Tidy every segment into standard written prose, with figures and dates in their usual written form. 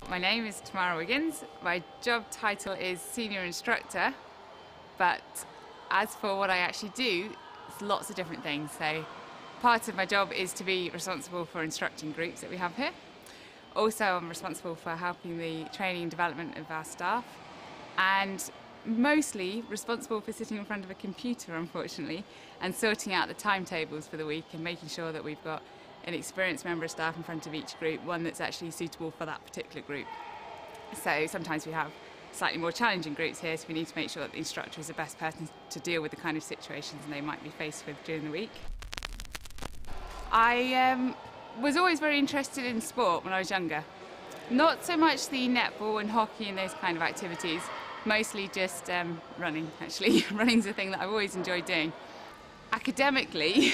My name is Tamara. My job title is Senior Instructor, but as for what I actually do, it's lots of different things. So part of my job is to be responsible for instructing groups that we have here. Also, I'm responsible for helping the training and development of our staff, and mostly responsible for sitting in front of a computer, unfortunately, and sorting out the timetables for the week and making sure that we've got an experienced member of staff in front of each group, one that's actually suitable for that particular group. So sometimes we have slightly more challenging groups here, so we need to make sure that the instructor is the best person to deal with the kind of situations they might be faced with during the week. I was always very interested in sport when I was younger. Not so much the netball and hockey and those kind of activities, mostly just running, actually. Running's a thing that I've always enjoyed doing. Academically,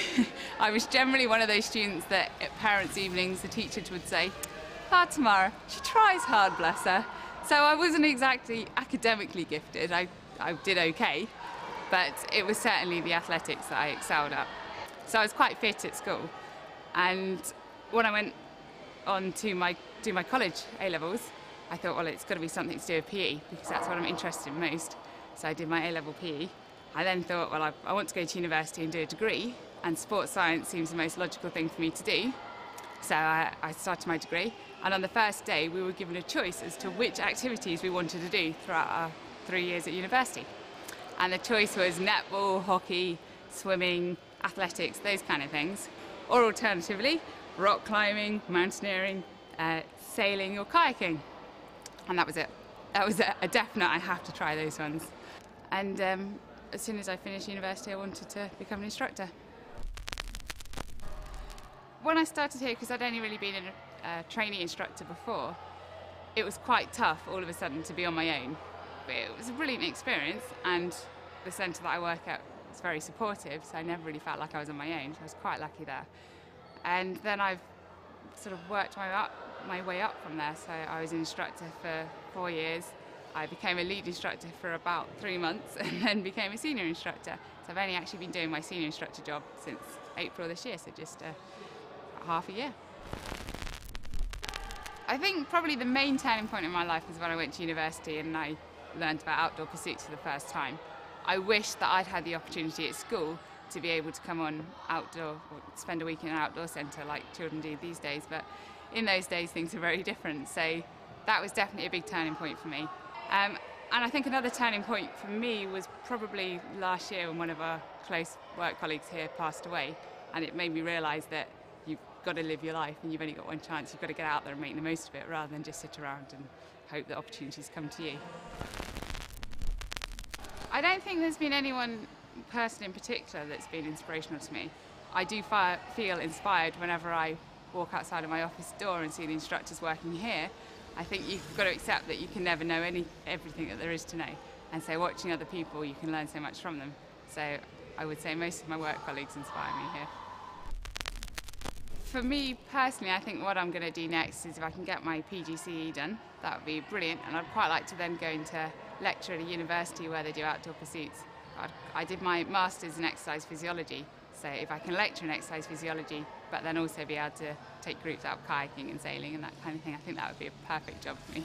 I was generally one of those students that at parents' evenings the teacher would say, Tamara, she tries hard, bless her. So I wasn't exactly academically gifted. I did okay, but it was certainly the athletics that I excelled at. So I was quite fit at school. And when I went on to do my college A-levels, I thought, well, it's got to be something to do with PE, because that's what I'm interested in most. So I did my A-level PE. I then thought, well, I want to go to university and do a degree, and sports science seems the most logical thing for me to do. So I started my degree, and on the first day we were given a choice as to which activities we wanted to do throughout our 3 years at university. And the choice was netball, hockey, swimming, athletics, those kind of things. Or alternatively, rock climbing, mountaineering, sailing or kayaking. And that was it. That was a definite, I have to try those ones. And as soon as I finished university, I wanted to become an instructor. When I started here, because I'd only really been a trainee instructor before, it was quite tough all of a sudden to be on my own. But it was a brilliant experience, and the centre that I work at was very supportive, so I never really felt like I was on my own, so I was quite lucky there. And then I've sort of worked my way up from there. So I was an instructor for 4 years. I became a lead instructor for about 3 months and then became a senior instructor. So I've only actually been doing my senior instructor job since April this year, so just half a year. I think probably the main turning point in my life was when I went to university and I learned about outdoor pursuits for the first time. I wish that I'd had the opportunity at school to be able to come on outdoor or spend a week in an outdoor centre like children do these days, but in those days things are very different, so that was definitely a big turning point for me. And I think another turning point for me was probably last year when one of our close work colleagues here passed away, and it made me realise that you've got to live your life and you've only got one chance. You've got to get out there and make the most of it rather than just sit around and hope that opportunities come to you. I don't think there's been anyone person in particular that's been inspirational to me. I do feel inspired whenever I walk outside of my office door and see the instructors working here. I think you've got to accept that you can never know everything that there is to know, and so watching other people you can learn so much from them. So I would say most of my work colleagues inspire me here. For me personally, I think what I'm going to do next is if I can get my PGCE done, that would be brilliant, and I'd quite like to then go into lecture at a university where they do outdoor pursuits. I did my master's in exercise physiology, so if I can lecture in exercise physiology but then also be able to take groups out kayaking and sailing and that kind of thing, I think that would be a perfect job for me.